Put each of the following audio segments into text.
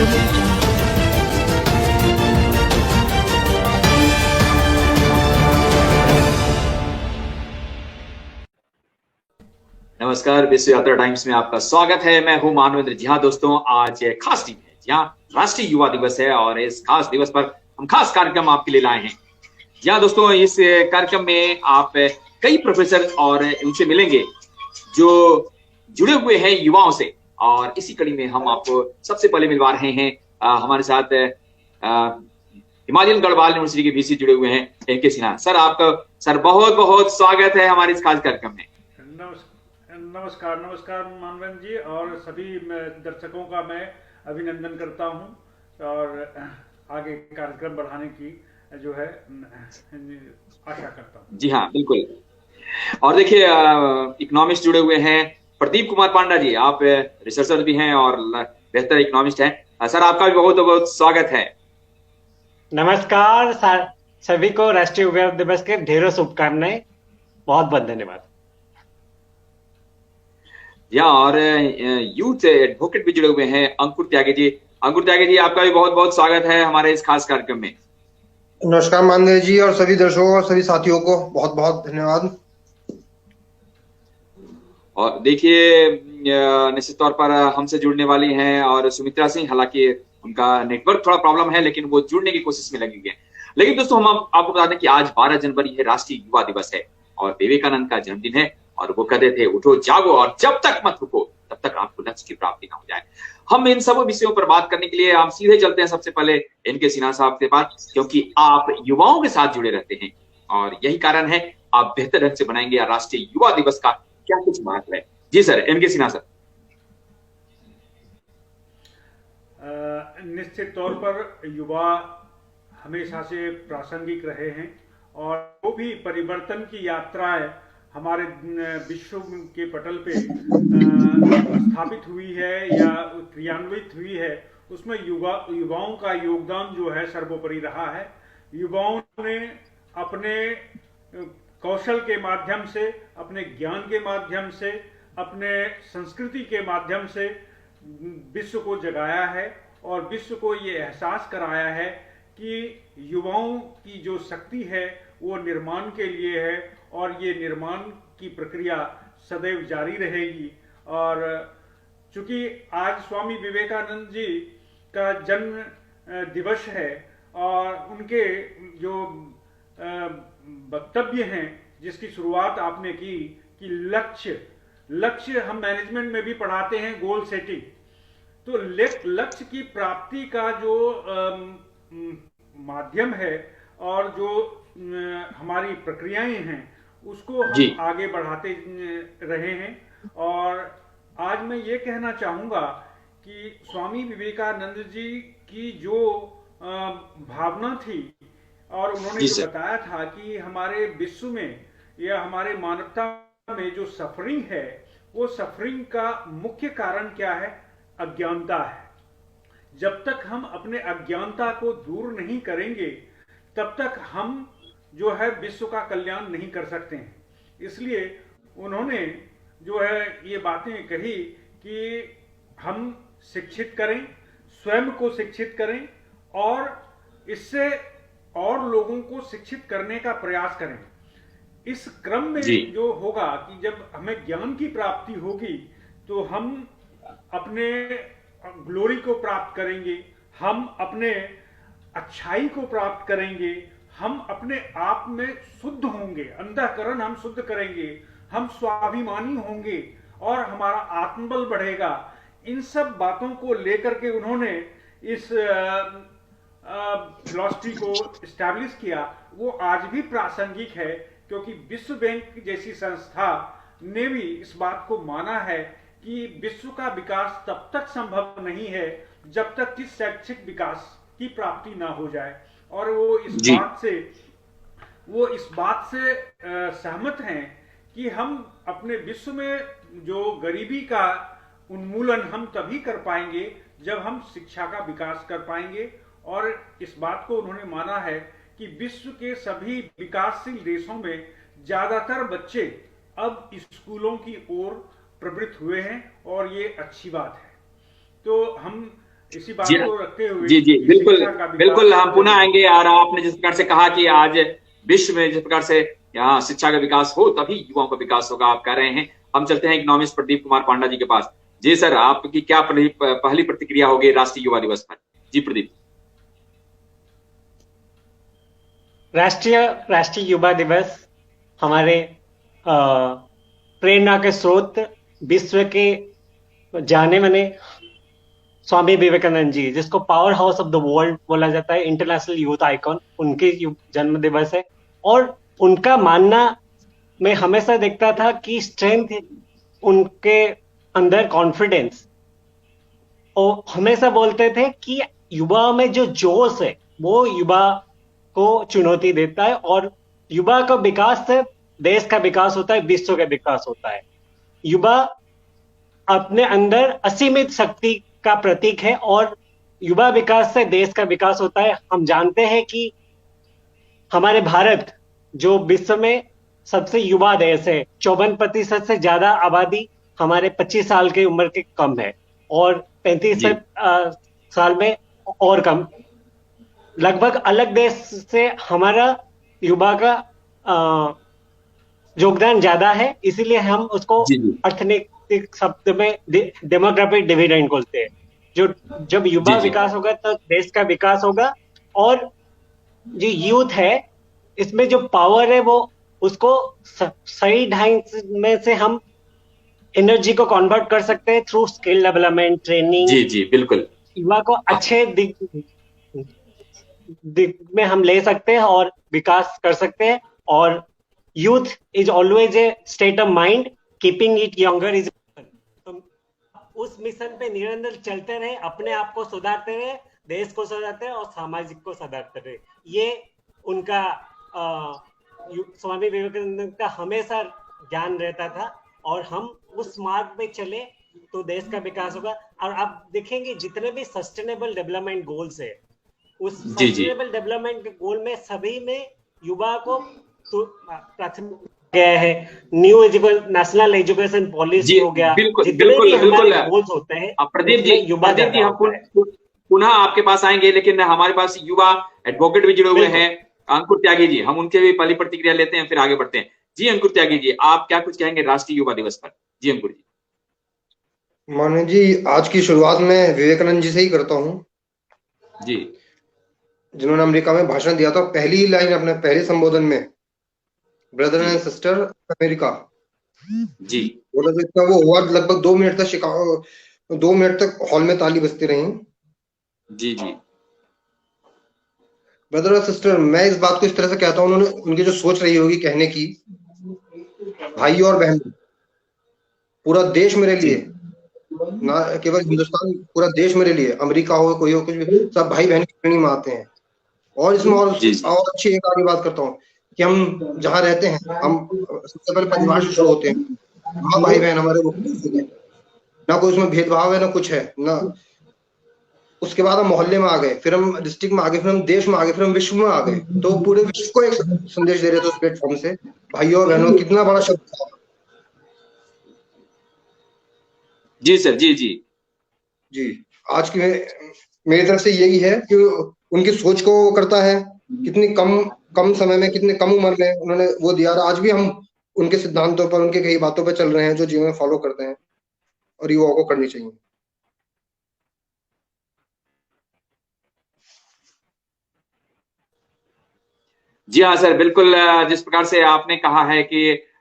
Audio Jungle. नमस्कार, विश्व यात्रा टाइम्स में आपका स्वागत है। मैं हूं मानवेंद्र। जी हाँ दोस्तों, आज खास दिन है। जी हाँ, राष्ट्रीय युवा दिवस है और इस खास दिवस पर हम खास कार्यक्रम आपके लिए लाए हैं। जी हाँ दोस्तों, इस कार्यक्रम में आप कई प्रोफेसर और उनसे मिलेंगे जो जुड़े हुए हैं युवाओं से। और इसी कड़ी में हम आपको सबसे पहले मिलवा रहे हैं हमारे साथ हिमालयन गढ़वाल यूनिवर्सिटी के वीसी जुड़े हुए हैं, एनके सिन्हा सर। आपका सर बहुत बहुत स्वागत है हमारे इस खास कार्यक्रम में। नमस्कार नमस्कार मानवेंद्र जी, और सभी दर्शकों का मैं अभिनंदन करता हूं और आगे कार्यक्रम बढ़ाने की जो है आशा करता हूं। जी हाँ बिल्कुल। और देखिए, इकोनॉमिस्ट जुड़े हुए हैं, प्रदीप कुमार पांडा जी। आप रिसर्चर भी हैं और बेहतर इकोनॉमिस्ट हैं। सर आपका भी बहुत बहुत स्वागत है। नमस्कार सभी को राष्ट्रीय युवा दिवस के ढेरों शुभकामनाएं। बहुत बहुत धन्यवाद। या और यूथ एडवोकेट भी जुड़े हुए हैं, अंकुर त्यागी जी। अंकुर त्यागी जी, आपका भी बहुत बहुत स्वागत है हमारे इस खास कार्यक्रम में। नमस्कार मानदेव जी, और सभी दर्शकों और सभी साथियों को बहुत बहुत धन्यवाद। और देखिए, निश्चित तौर पर हमसे जुड़ने वाली हैं और सुमित्रा सिंह। हालांकि उनका नेटवर्क थोड़ा प्रॉब्लम है, लेकिन वो जुड़ने की कोशिश में लगी है। लेकिन दोस्तों, हम आपको बता दें कि आज 12 जनवरी है, राष्ट्रीय युवा दिवस है और विवेकानंद का जन्मदिन है। और वो कहते थे, उठो जागो और जब तक मत रुको तब तक आपको लक्ष्य की प्राप्ति ना हो जाए। हम इन सब विषयों पर बात करने के लिए हम सीधे चलते हैं सबसे पहले एनके सिन्हा साहब के पास, क्योंकि आप युवाओं के साथ जुड़े रहते हैं और यही कारण है आप बेहतर ढंग से बनाएंगे राष्ट्रीय युवा दिवस का क्या कुछ महत्व है। जी सर, एनके सिन्हा सर। निश्चित तौर पर युवा हमेशा से प्रासंगिक रहे हैं और वो भी परिवर्तन की यात्राएं हमारे विश्व के पटल पे स्थापित हुई है या क्रियान्वित हुई है, उसमें युवाओं का योगदान जो है सर्वोपरि रहा है। युवाओं ने अपने कौशल के माध्यम से, अपने ज्ञान के माध्यम से, अपने संस्कृति के माध्यम से विश्व को जगाया है और विश्व को ये एहसास कराया है कि युवाओं की जो शक्ति है वो निर्माण के लिए है और ये निर्माण की प्रक्रिया सदैव जारी रहेगी। और चूंकि आज स्वामी विवेकानंद जी का जन्म दिवस है और उनके जो वक्तव्य हैं जिसकी शुरुआत आपने की कि लक्ष्य हम मैनेजमेंट में भी पढ़ाते हैं, गोल सेटिंग। तो लक्ष्य की प्राप्ति का जो माध्यम है और जो हमारी प्रक्रियाएं हैं उसको हम आगे बढ़ाते रहे हैं। और आज मैं ये कहना चाहूँगा कि स्वामी विवेकानंद जी की जो भावना थी और उन्होंने जो बताया था कि हमारे विश्व में या हमारे मानवता में जो सफरिंग है, वो सफरिंग का मुख्य कारण क्या है? अज्ञानता है। जब तक हम अपने अज्ञानता को दूर नहीं करेंगे तब तक हम जो है विश्व का कल्याण नहीं कर सकते हैं। इसलिए उन्होंने जो है ये बातें कही कि हम शिक्षित करें, स्वयं को शिक्षित करें और इससे और लोगों को शिक्षित करने का प्रयास करें। इस क्रम में जो होगा कि जब हमें ज्ञान की प्राप्ति होगी तो हम अपने ग्लोरी को प्राप्त करेंगे, हम अपने अच्छाई को प्राप्त करेंगे, हम अपने आप में शुद्ध होंगे, अंतःकरण हम शुद्ध करेंगे, हम स्वाभिमानी होंगे और हमारा आत्मबल बढ़ेगा। इन सब बातों को लेकर के उन्होंने इस फिलॉसफी को एस्टैब्लिश किया। वो आज भी प्रासंगिक है क्योंकि विश्व बैंक जैसी संस्था ने भी इस बात को माना है कि विश्व का विकास तब तक संभव नहीं है जब तक कि शैक्षिक विकास की प्राप्ति ना हो जाए। और वो इस बात से सहमत हैं कि हम अपने विश्व में जो गरीबी का उन्मूलन हम तभी कर पाएंगे जब हम शिक्षा का विकास कर पाएंगे। और इस बात को उन्होंने माना है कि विश्व के सभी विकासशील देशों में ज्यादातर बच्चे अब स्कूलों की ओर प्रवृत्त हुए हैं और ये अच्छी बात है। तो हम इसी बात जी को रखते हुए जी जी कि बिल्कुल शिक्षा का बिल्कुल, विकास हम पुनः जरूरी आएंगे। और आपने जिस प्रकार से कहा कि आज विश्व में जिस प्रकार से यहाँ शिक्षा का विकास हो तभी युवाओं का विकास होगा, आप कह रहे हैं। हम चलते हैं इकोनॉमिस्ट प्रदीप कुमार पांडा जी के पास। जी सर, आपकी क्या पहली प्रतिक्रिया होगी राष्ट्रीय युवा दिवस पर? जी प्रदीप। राष्ट्रीय राष्ट्रीय युवा दिवस हमारे प्रेरणा के स्रोत, विश्व के जाने माने स्वामी विवेकानंद जी, जिसको power house of the world बोला जाता है, इंटरनेशनल यूथ आइकॉन, उनके जन्म दिवस है। और उनका मानना मैं हमेशा देखता था कि स्ट्रेंथ, उनके अंदर कॉन्फिडेंस, और हमेशा बोलते थे कि युवा में जो जोश है वो युवा को चुनौती देता है, और युवा का विकास से देश का विकास होता है, विश्व का विकास होता है। युवा अपने अंदर असीमित शक्ति का प्रतीक है, और युवा विकास से देश का विकास होता है। हम जानते हैं कि हमारे भारत जो विश्व में सबसे युवा देश है, 54% से ज्यादा आबादी हमारे 25 साल की उम्र के कम है, और 35 जी साल में और कम। लगभग अलग देश से हमारा युवा का योगदान ज्यादा है, इसीलिए हम उसको जी जी अर्थनैतिक शब्द में डेमोग्राफिक डिविडेंड बोलते हैं। जो जब जी युवा जी विकास होगा तो देश का विकास होगा, और जो यूथ है इसमें जो पावर है वो उसको सही ढंग में से हम एनर्जी को कन्वर्ट कर सकते हैं थ्रू स्किल डेवलपमेंट, ट्रेनिंग। जी जी बिल्कुल। युवा को अच्छे दिग में हम ले सकते हैं और विकास कर सकते हैं। और youth is always a state of mind, keeping it younger is. तो उस मिशन पे निरंतर चलते रहे, अपने आप को सुधारते रहे, देश को सुधारते रहे और सामाजिक को सुधारते रहे। ये उनका स्वामी विवेकानंद का हमेशा ज्ञान रहता था, और हम उस मार्ग पे चले तो देश का विकास होगा। और आप देखेंगे जितने भी सस्टेनेबल डेवलपमेंट गोल्स है, उस जी जी सस्टेनेबल डेवलपमेंट गोल में सभी में युवा को तो प्राथमिकता गया है। न्यू नेशनल एजुकेशन पॉलिसी जी हो गया, बिल्कुल जितने भी बिल्कुल हमारे बिल्कुल। गोल्स होते हैं प्रदीप उसमें युवा जी ज्यादा हम होता है। पुनः आपके पास आएंगे, लेकिन हमारे पास युवा एडवोकेट भी जुड़े हुए बिल्कुल। हैं, अंकुर त्यागी जी। हम उनके भी पहली प्रतिक्रिया लेते हैं, फिर आगे बढ़ते हैं। जी अंकुर त्यागी जी, आप क्या कुछ कहेंगे राष्ट्रीय युवा दिवस पर? जी अंकुर जी। माननीय जी, आज की शुरुआत मैं विवेकानंद जी से ही करता हूँ, जी जिन्होंने अमेरिका में भाषण दिया था। पहली ही लाइन अपने पहले संबोधन में, ब्रदर जी एंड सिस्टर अमेरिका, जी बोला। तो इसका वो हुआ लगभग 2 मिनट तक, शिकागो 2 मिनट तक हॉल में ताली बजती रही। जी जी ब्रदर और सिस्टर, मैं इस बात को इस तरह से कहता हूँ, उन्होंने उनकी जो सोच रही होगी कहने की, भाई और बहन, पूरा देश मेरे जी लिए, ना केवल हिंदुस्तान, पूरा देश मेरे लिए, अमेरिका हो कोई हो कुछ भी, सब भाई बहन की श्रेणी में आते हैं। और इसमें और जी जी अच्छी एक आगे बात करता हूँ कि हम जहाँ रहते हैं, हम सबसे पहले परिवार से शुरू होते हैं। वहाँ भाई बहन हमारे वो ना कोई उसमें भेदभाव है, ना कुछ है ना। उसके बाद हम मोहल्ले में आ गए, फिर हम डिस्ट्रिक्ट में आ गए, फिर हम देश में आ गए, फिर हम विश्व में आ गए। तो पूरे विश्व को एक संदेश दे रहे थे उस प्लेटफॉर्म से। भाइयों और बहनों, कितना बड़ा शब्द था। जी सर। जी जी जी, आज की मेरी तरफ से यही है कि उनकी सोच को करता है। कितनी कम कम समय में, कितने कम उम्र में उन्होंने वो दिया, और आज भी हम उनके सिद्धांतों पर, उनके कई बातों पर चल रहे हैं जो जीवन में फॉलो करते हैं, और युवाओं को करनी चाहिए। जी हाँ सर, बिल्कुल। जिस प्रकार से आपने कहा है कि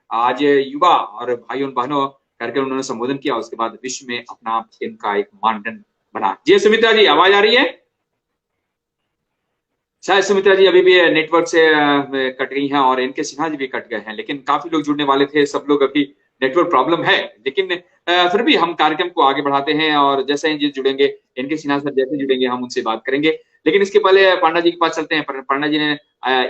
आज युवा और भाइयों बहनों करके उन्होंने संबोधन किया, उसके बाद विश्व में अपना इनका एक मानदंड बना। जी सुमित्रा जी, आवाज आ रही है? शायद सुमित्रा जी अभी भी नेटवर्क से कट गई हैं, और इनके सिन्हा जी भी कट गए हैं, लेकिन काफी लोग जुड़ने वाले थे। सब लोग अभी नेटवर्क प्रॉब्लम है, लेकिन फिर भी हम कार्यक्रम को आगे बढ़ाते हैं, और जैसे ही जी जुड़ेंगे, इनके सिन्हा सर जैसे जुड़ेंगे हम उनसे बात करेंगे। लेकिन इसके पहले पांडा जी के पास चलते हैं। पांडा जी ने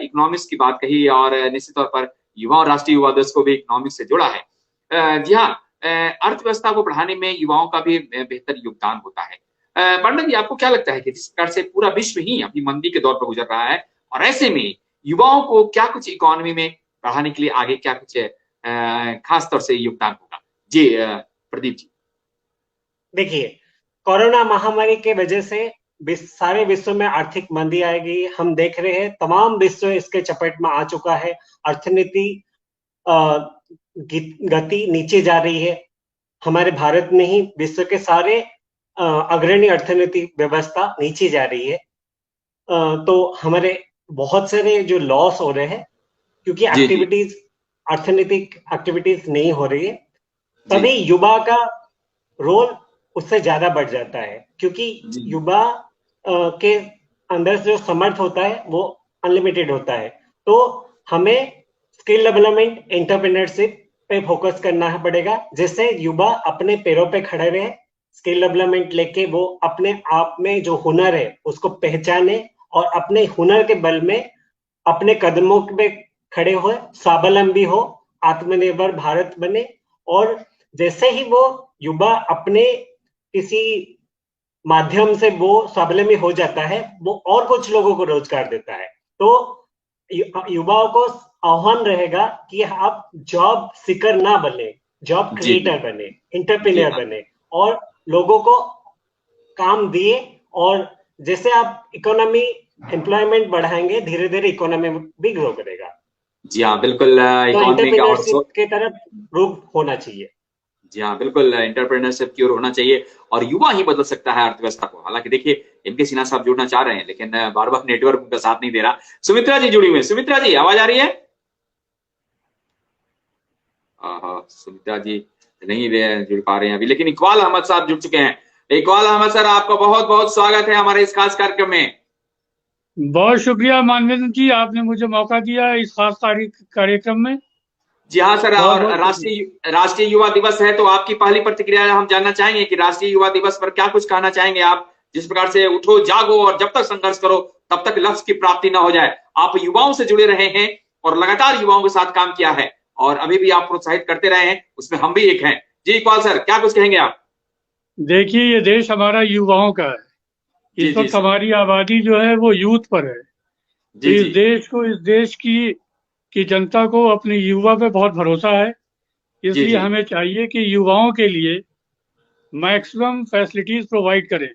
इकोनॉमिक्स की बात कही, और निश्चित तौर पर युवा और राष्ट्रीय युवा दिवस को भी इकोनॉमिक्स से जोड़ा है। जी हाँ, अर्थव्यवस्था को बढ़ाने में युवाओं का भी बेहतर योगदान होता है। पांडा जी, आपको क्या लगता है कि जिस प्रकार से पूरा विश्व ही अभी मंदी के दौर पर गुजर रहा है, और ऐसे में युवाओं को क्या कुछ इकोनॉमी में बढ़ाने के लिए आगे क्या कुछ खास तौर से योगदान होगा? जी प्रदीप जी। देखिए, कोरोना महामारी के वजह से सारे विश्व में आर्थिक मंदी आएगी। हम देख रहे हैं तमाम विश्व इसके चपेट में आ चुका है। अर्थनीति गति नीचे जा रही है। हमारे भारत में ही विश्व के सारे अग्रणी अर्थनीति व्यवस्था नीचे जा रही है। तो हमारे बहुत सारे जो लॉस हो रहे हैं क्योंकि एक्टिविटीज, अर्थनीतिक एक्टिविटीज नहीं हो रही है, तभी युवा का रोल उससे ज्यादा बढ़ जाता है क्योंकि युवा के अंदर जो समर्थ होता है वो अनलिमिटेड होता है। तो हमें स्किल डेवलपमेंट, एंटरप्रेन्योरशिप पे फोकस करना पड़ेगा जिससे युवा अपने पैरों पे खड़े रहे। स्किल डेवलपमेंट लेके वो अपने आप में जो हुनर है उसको पहचाने और अपने हुनर के बल में अपने कदमों पे खड़े हो, स्वावलंबी हो, आत्मनिर्भर भारत बने। और जैसे ही वो युवा अपने किसी माध्यम से वो स्वावलंबी हो जाता है, वो और कुछ लोगों को रोजगार देता है। तो युवाओं को आह्वान रहेगा कि आप जॉब सीकर ना बने, जॉब क्रिएटर बने, एंटरप्रेन्योर बने और लोगों को काम दिए। और जैसे आप इकोनॉमी, एम्प्लॉयमेंट बढ़ाएंगे, धीरे धीरे इकोनॉमी भी ग्रो करेगा। जी हाँ, बिल्कुल। तो एंटरप्रेन्योरशिप की तरफ रुख होना चाहिए। जी हाँ, बिल्कुल, एंटरप्रेन्योरशिप की ओर होना चाहिए और युवा ही बदल सकता है अर्थव्यवस्था को। हालांकि देखिए, एमके सिन्हा साहब जुड़ना चाह रहे हैं लेकिन बार बार नेटवर्क उनका साथ नहीं दे रहा। सुमित्रा जी जुड़ी हुई है। सुमित्रा जी, आवाज आ रही है? सुमित्रा जी नहीं जुड़ पा रहे हैं अभी, लेकिन इकबाल अहमद साहब जुड़ चुके हैं। इकबाल अहमद सर, आपका बहुत बहुत स्वागत है हमारे इस खास कार्यक्रम में। बहुत शुक्रिया मानवेंद्र जी, आपने मुझे मौका दिया इस खास कार्यक्रम में। जी हाँ सर, और राष्ट्रीय युवा दिवस है तो आपकी पहली प्रतिक्रिया हम जानना चाहेंगे कि राष्ट्रीय युवा दिवस पर क्या कुछ कहना चाहेंगे आप, जिस प्रकार से उठो जागो और जब तक संघर्ष करो तब तक लक्ष्य की प्राप्ति ना हो जाए। आप युवाओं से जुड़े रहे हैं और लगातार युवाओं के साथ काम किया है और अभी भी आप प्रोत्साहित करते रहे हैं, उसमें हम भी एक हैं। जी इकबाल सर, क्या कुछ कहेंगे आप? देखिए, ये देश हमारा युवाओं का है। इस वक्त हमारी आबादी जो है वो यूथ पर है। तो इस देश की जनता को अपने युवा पे बहुत भरोसा है। इसलिए हमें चाहिए कि युवाओं के लिए मैक्सिमम फैसिलिटीज प्रोवाइड करें।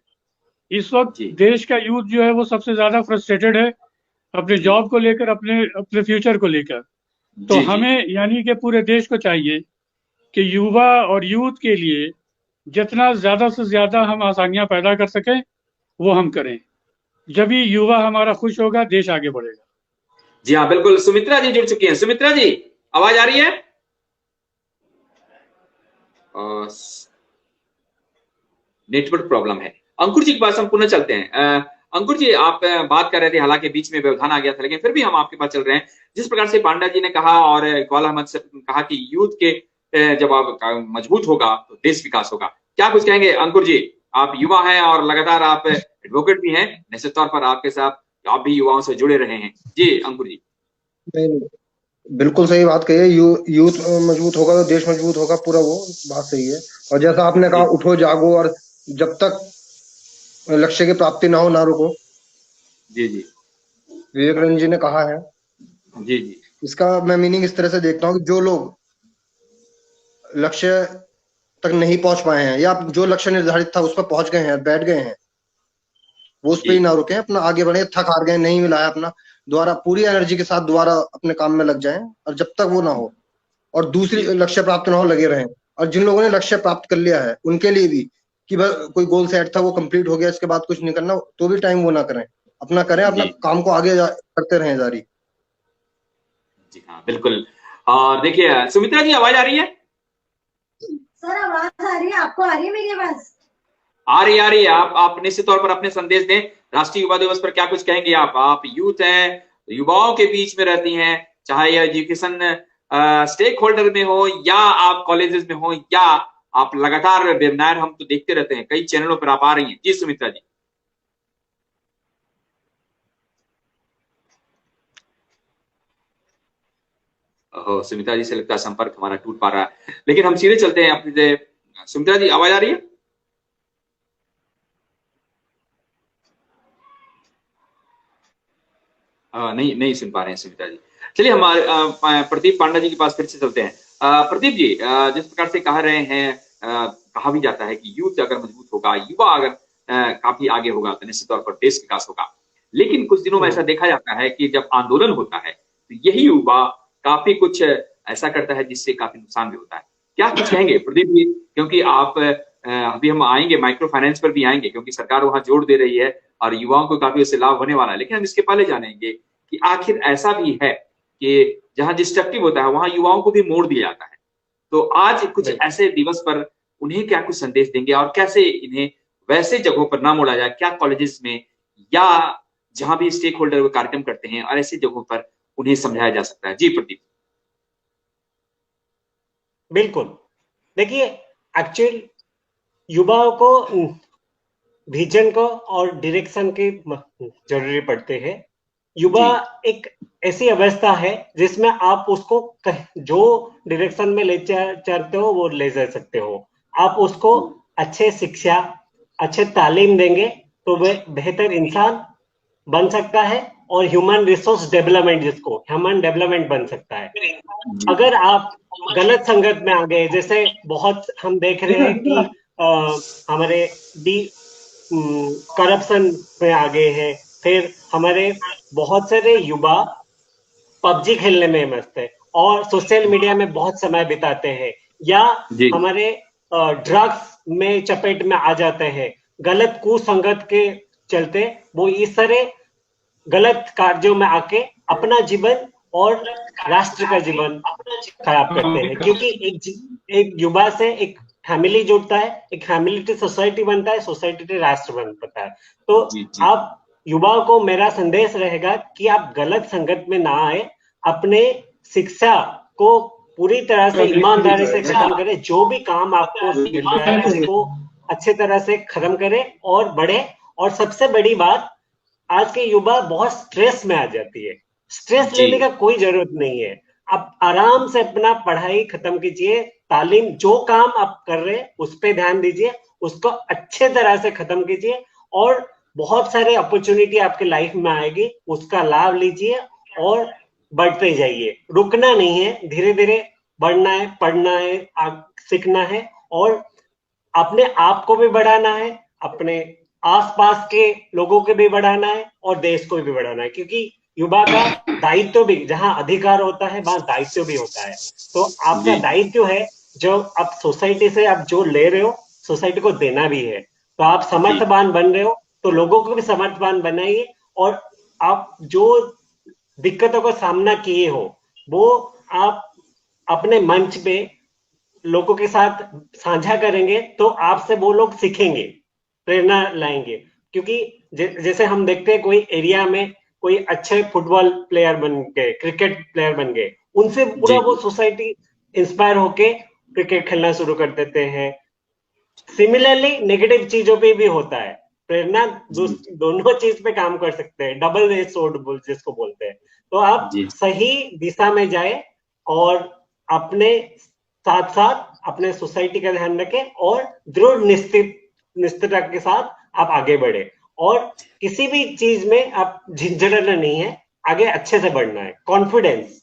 इस वक्त देश का यूथ जो है वो सबसे ज्यादा फ्रस्ट्रेटेड है अपने जॉब को लेकर, अपने फ्यूचर को लेकर। तो हमें यानी कि पूरे देश को चाहिए कि युवा और यूथ के लिए जितना ज्यादा से ज्यादा हम आसानियां पैदा कर सकें वो हम करें। जब ही युवा हमारा खुश होगा, देश आगे बढ़ेगा। जी हाँ, बिल्कुल। सुमित्रा जी जुड़ चुकी हैं। सुमित्रा जी, आवाज आ रही है? नेटवर्क प्रॉब्लम है। अंकुर जी के पास हम पुनः चलते हैं। अंकुर जी, आप बात कर रहे थे, हालांकि बीच में व्यवधान आ गया था, लेकिन फिर भी हम आपके पास चल रहे हैं। जिस प्रकार से पांडा जी ने कहा और इकबाल अहमद से कहा कि यूथ के जब आप मजबूत होगा तो देश विकास होगा, क्या कुछ कहेंगे अंकुर जी? आप युवा हैं और लगातार आप एडवोकेट भी हैं, निश्चित तौर पर आपके साथ आप भी युवाओं से जुड़े रहे हैं। जी अंकुर जी। नहीं, बिल्कुल सही बात कही है। यूथ मजबूत होगा तो देश मजबूत होगा, पूरा वो बात सही है। और जैसा आपने कहा, उठो जागो और जब तक लक्ष्य की प्राप्ति ना हो ना रुको। जी जी, विवेकानंद जी ने कहा है। जी जी, इसका मैं मीनिंग इस तरह से देखता हूँ कि जो लोग लक्ष्य तक नहीं पहुंच पाए हैं या जो लक्ष्य निर्धारित था उस पर पहुंच गए हैं, बैठ गए हैं, वो उस पर ही ना रुके, अपना आगे बढ़े। थक हार गए, नहीं मिला है अपना, दोबारा पूरी एनर्जी के साथ दोबारा अपने काम में लग जाएं। और जब तक वो ना हो और दूसरी लक्ष्य प्राप्त ना हो, लगे रहें। और जिन लोगों ने लक्ष्य प्राप्त कर लिया है उनके लिए भी कि कोई गोल सेट था, वो कंप्लीट हो गया, इसके बाद कुछ नहीं करना, तो भी टाइम वो ना करें, अपना करें, अपना काम को आगे करते रहें जारी। जी हाँ, बिल्कुल। और देखिए सुमित्रा जी, आवाज आ रही है? सर आवाज आ रही है, आपको आ रही है मेरी आवाज? आ रही है। आप निश्चित तौर पर अपने संदेश दें। राष्ट्रीय युवा दिवस पर क्या कुछ कहेंगे आप यूथ हैं, युवाओं के बीच में रहती हैं, चाहे एजुकेशन स्टेक होल्डर में हो या आप कॉलेजेस में हो या आप लगातार वेबिनार हम तो देखते रहते हैं, कई चैनलों पर आप आ रही हैं। जी सुमित्रा जी। सुमित्रा जी से लगता है संपर्क हमारा टूट पा रहा है, लेकिन हम सीधे चलते हैं अपने। सुमित्रा जी, आवाज आ रही है? नहीं सुन पा रहे हैं सुमित्रा जी। चलिए हमारे प्रदीप पांडा जी के पास फिर से चलते हैं। प्रदीप जी, जिस प्रकार से कह रहे हैं, कहा भी जाता है कि यूथ अगर मजबूत होगा, युवा अगर काफी आगे होगा तो निश्चित तौर पर देश विकास होगा। लेकिन कुछ दिनों में ऐसा देखा जाता है कि जब आंदोलन होता है तो यही युवा काफी कुछ ऐसा करता है जिससे काफी नुकसान भी होता है। क्या कुछ कहेंगे प्रदीप जी, क्योंकि आप अभी हम आएंगे माइक्रो फाइनेंस पर भी आएंगे, क्योंकि सरकार वहां जोर दे रही है और युवाओं को काफी उससे लाभ होने वाला है। लेकिन हम इसके पहले जानेंगे कि आखिर ऐसा भी है कि जहां डिस्ट्रक्टिव होता है वहां युवाओं को भी मोड़ दिया जाता है। तो आज कुछ ऐसे दिवस पर उन्हें क्या कुछ संदेश देंगे और कैसे इन्हें वैसे जगहों पर ना मोड़ा जाए, क्या कॉलेजेस में या जहां भी स्टेक होल्डर वो कार्यक्रम करते हैं और ऐसी जगहों पर उन्हें समझाया जा सकता है? जी प्रदीप। बिल्कुल, देखिए एक्चुअल युवाओं को विजन को और डायरेक्शन की जरूरी पड़ते हैं। युवा एक ऐसी अवस्था है जिसमें आप उसको जो डायरेक्शन में ले चाहते हो वो ले जा सकते हो। आप उसको अच्छे शिक्षा, अच्छे तालीम देंगे तो वह बेहतर इंसान बन सकता है और ह्यूमन रिसोर्स डेवलपमेंट, जिसको ह्यूमन डेवलपमेंट बन सकता है। अगर आप गलत संगत में आ गए, जैसे बहुत हम देख रहे हैं कि हमारे करप्शन में आ गए हैं, फिर हमारे बहुत सारे युवा पबजी खेलने में मस्त है और सोशल मीडिया में बहुत समय बिताते हैं, या हमारे ड्रग्स में चपेट में आ जाते हैं, गलत कुसंगत के चलते वो इस तरह गलत कार्यों में आके अपना जीवन और राष्ट्र का जीवन खराब करते हैं। क्योंकि एक युवा से एक फैमिली जुड़ता है, एक फैमिली से सोसाइटी बनता है, सोसाइटी से राष्ट्र बनता है। तो आप युवाओं को मेरा संदेश रहेगा कि आप गलत संगत में ना आए, अपने शिक्षा को पूरी तरह से ईमानदारी से खत्म करें, जो भी काम आपको मिल रहा है उसको अच्छे तरह से खत्म करें और बढ़े। और सबसे बड़ी बात, आज के युवा बहुत स्ट्रेस में आ जाती है। स्ट्रेस लेने का कोई जरूरत नहीं है, आप आराम से अपना पढ़ाई खत्म कीजिए, तालीम जो काम आप कर रहे हैं उस पर ध्यान दीजिए, उसको अच्छे तरह से खत्म कीजिए और बहुत सारे अपॉर्चुनिटी आपके लाइफ में आएगी, उसका लाभ लीजिए और बढ़ते जाइए। रुकना नहीं है, धीरे धीरे बढ़ना है, पढ़ना है, सीखना है और अपने आप को भी बढ़ाना है, अपने आसपास के लोगों को भी बढ़ाना है और देश को भी बढ़ाना है। क्योंकि युवा का दायित्व भी, जहां अधिकार होता है वहां दायित्व भी होता है। तो आपका दायित्व है जो आप सोसाइटी से आप जो ले रहे हो, सोसाइटी को देना भी है। तो आप समर्थवान बन रहे हो तो लोगों को भी समर्थवान बनाइए और आप जो दिक्कतों का सामना किए हो वो आप अपने मंच पे लोगों के साथ साझा करेंगे तो आपसे वो लोग सीखेंगे, प्रेरणा लाएंगे। क्योंकि जैसे हम देखते हैं कोई एरिया में कोई अच्छे फुटबॉल प्लेयर बन गए, क्रिकेट प्लेयर बन गए, उनसे पूरा वो सोसाइटी इंस्पायर होके क्रिकेट खेलना शुरू कर देते हैं। सिमिलरली नेगेटिव चीजों पे भी होता है, प्रेरणा दोनों चीज पे काम कर सकते हैं, डबल एज सोर्ड जिसको बोलते हैं। तो आप सही दिशा में जाए और अपने साथ साथ अपने सोसाइटी का ध्यान रखें और दृढ़ निश्चितता के साथ आप आगे बढ़े और किसी भी चीज में आप झिझकना नहीं है, आगे अच्छे से बढ़ना है। कॉन्फिडेंस,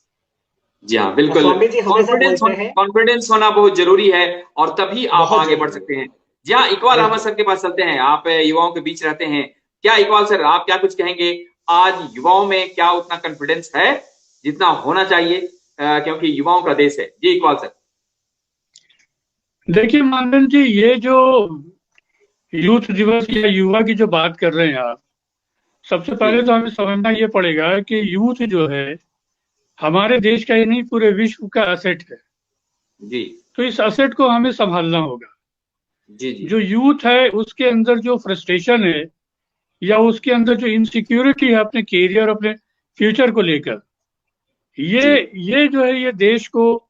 जी हाँ बिल्कुल, कॉन्फिडेंस होना बहुत जरूरी है और तभी आप आगे बढ़ सकते हैं। जी हाँ, इकबाल अहमद सर के पास चलते हैं, आप युवाओं के बीच रहते हैं। क्या इकबाल सर, आप क्या कुछ कहेंगे, आज युवाओं में क्या उतना कॉन्फिडेंस है जितना होना चाहिए, क्योंकि युवाओं का देश है? जी इकबाल सर। देखिए मानदन जी, ये जो यूथ दिवस या युवा की जो बात कर रहे हैं आप, सबसे पहले तो हमें समझना ये पड़ेगा कि यूथ जो है हमारे देश का ही नहीं पूरे विश्व का एसेट है जी। तो इस एसेट को हमें संभालना होगा। जी जी। जो यूथ है उसके अंदर जो फ्रस्ट्रेशन है या उसके अंदर जो इनसिक्योरिटी है अपने कैरियर, अपने फ्यूचर को लेकर, ये जो है, ये देश को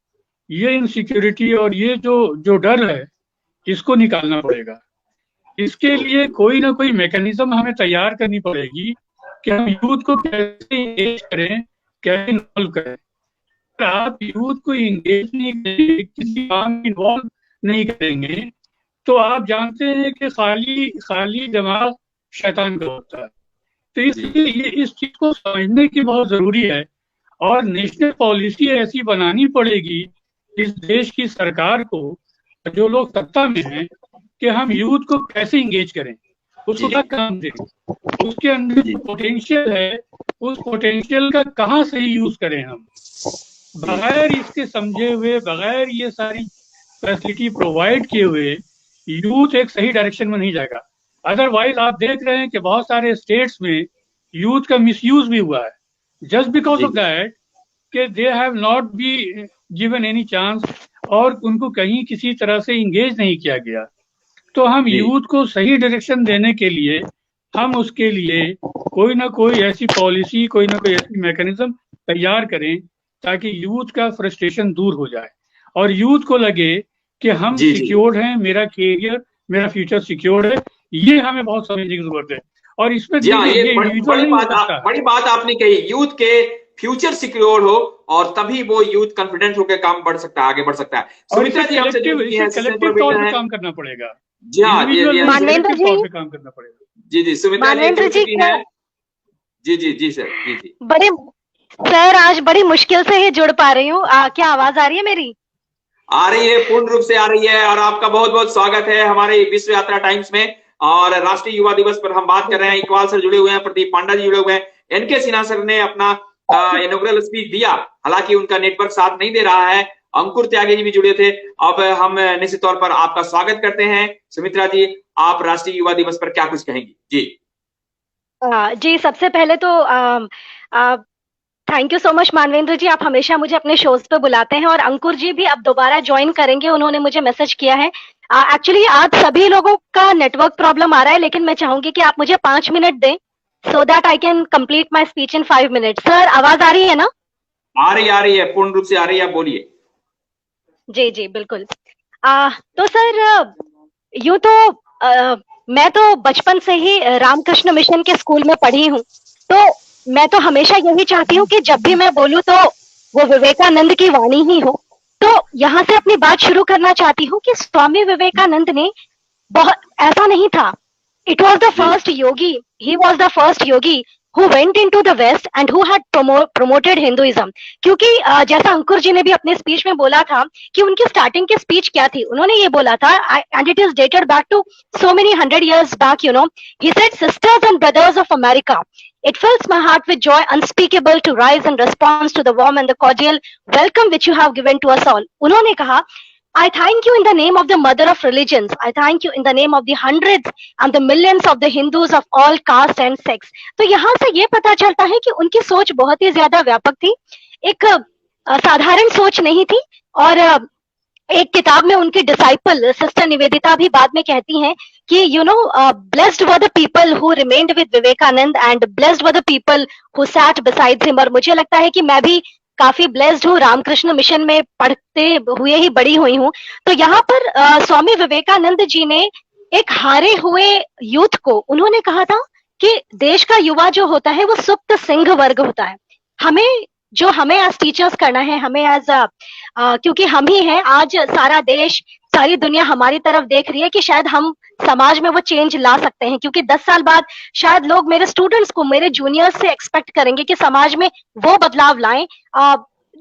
ये इनसिक्योरिटी और ये जो डर है इसको निकालना पड़ेगा। इसके लिए कोई ना कोई मैकेनिज्म हमें तैयार करनी पड़ेगी कि हम यूथ को कैसे एंगेज करें, कैसे इन्वॉल्व करें। अगर आप यूथ को एंगेज नहीं करेंगे, किसी काम में इन्वॉल्व नहीं करेंगे, तो आप जानते हैं कि खाली दिमाग शैतान का होता है। तो इसलिए ये इस चीज को समझने की बहुत जरूरी है और नेशनल पॉलिसी ऐसी बनानी पड़ेगी इस देश की सरकार को जो लोग सत्ता में हैं कि हम यूथ को कैसे इंगेज करें, उसको क्या काम दें, उसके अंदर जो पोटेंशियल है उस पोटेंशियल का कहाँ सही यूज करें हम। बगैर इसके समझे हुए, बगैर ये सारी फैसिलिटी प्रोवाइड किए हुए यूथ एक सही डायरेक्शन में नहीं जाएगा। अदरवाइज आप देख रहे हैं कि बहुत सारे स्टेट्स में यूथ का मिसयूज भी हुआ है, जस्ट बिकॉज ऑफ दैट कि they have not be given any chance, और उनको कहीं किसी तरह से इंगेज नहीं किया गया। तो हम यूथ को सही डायरेक्शन देने के लिए हम उसके लिए कोई ना कोई ऐसी पॉलिसी, कोई ना कोई ऐसी मैकेनिज्म तैयार करें ताकि यूथ का फ्रस्ट्रेशन दूर हो जाए और यूथ को लगे कि हम सिक्योर्ड हैं, मेरा कैरियर, मेरा फ्यूचर सिक्योर्ड है। ये हमें बहुत समझने की जरूरत है। और इसमें बड़ी बात आपने कही, यूथ के फ्यूचर सिक्योर हो और तभी वो यूथ कॉन्फिडेंट होकर काम बढ़ सकता है, आगे बढ़ सकता है। सुमित्रा जी हमसे कलेक्टिव तौर पे काम करना पड़ेगा। जी हाँ, मानवेंद्र जी काम करना पड़ेगा। जी सुमित्रा जी है। जी सर, जी बड़े सर आज बड़ी मुश्किल से ही जुड़ पा रही हूँ। क्या आवाज आ रही है मेरी? आ रही है, पूर्ण रूप से आ रही है। और आपका बहुत बहुत स्वागत है हमारे विश्व यात्रा टाइम्स में। और राष्ट्रीय युवा दिवस पर हम बात कर रहे हैं। इकबाल सर जुड़े हुए हैं, प्रदीप पांडा जी जुड़े हुए हैं, एनके सिन्हा सर ने अपना इनॉग्रल स्पीच दिया, हालांकि उनका नेटवर्क साथ नहीं दे रहा है। अंकुर त्यागी जी भी जुड़े थे। अब हम निश्चित तौर पर आपका स्वागत करते हैं। सुमित्रा जी, आप राष्ट्रीय युवा दिवस पर क्या कुछ कहेंगी? जी सबसे पहले तो thank you so much Manvendra ji, आप हमेशा मुझे अपने शोज पे बुलाते हैं। और अंकुर जी भी अब दोबारा ज्वाइन करेंगे, उन्होंने मुझे मैसेज किया है। एक्चुअली आज सभी लोगों का नेटवर्क प्रॉब्लम आ रहा है, लेकिन मैं चाहूंगी कि आप मुझे 5 मिनट दें so that I can complete my speech in 5 minute. Sir आवाज आ रही है ना? आ रही है, पूर्ण रूप से आ रही है, बोलिए। जी बिल्कुल। तो सर यूं तो मैं तो बचपन से ही रामकृष्ण मिशन के स्कूल में पढ़ी हूँ, तो मैं तो हमेशा यही चाहती हूँ कि जब भी मैं बोलूँ तो वो विवेकानंद की वाणी ही हो। तो यहाँ से अपनी बात शुरू करना चाहती हूँ कि स्वामी विवेकानंद ने बहुत ऐसा नहीं था, it was the first Yogi, he was the first Yogi who went into the west and who had promoted Hinduism। क्योंकि जैसा अंकुर जी ने भी अपने स्पीच में बोला था कि उनकी स्टार्टिंग की स्पीच क्या थी, उन्होंने ये बोला था, and it is dated back to so many 100 years back, you know, he said, sisters and brothers of America, it fills my heart with joy unspeakable to rise in response to the warm and the cordial welcome which you have given to us all। उन्होंने कहा, I thank you in the name of the mother of religions, I thank you in the name of the hundreds and the millions of the Hindus of all caste and sex। तो यहाँ से ये पता चलता है कि उनकी सोच बहुत ही ज्यादा व्यापक थी, एक साधारण सोच नहीं थी। और एक किताब में उनकी डिसाइपल सिस्टर निवेदिता भी बाद में कहती हैं कि you know blessed were the people who remained with Vivekananda and blessed were the people who sat beside him. और मुझे लगता है कि मैं भी काफी ब्लेस्ड हूँ, रामकृष्ण मिशन में पढ़ते हुए ही बड़ी हुई हूँ। तो यहाँ पर स्वामी विवेकानंद जी ने एक हारे हुए यूथ को उन्होंने कहा था कि देश का युवा जो होता है वो सुप्त सिंह वर्ग होता है। हमें एज टीचर्स करना है, हमें एज क्योंकि हम ही हैं, आज सारा देश, सारी दुनिया हमारी तरफ देख रही है कि शायद हम समाज में वो चेंज ला सकते हैं। क्योंकि 10 साल बाद शायद लोग मेरे स्टूडेंट्स को, मेरे जूनियर्स से एक्सपेक्ट करेंगे कि समाज में वो बदलाव लाएं,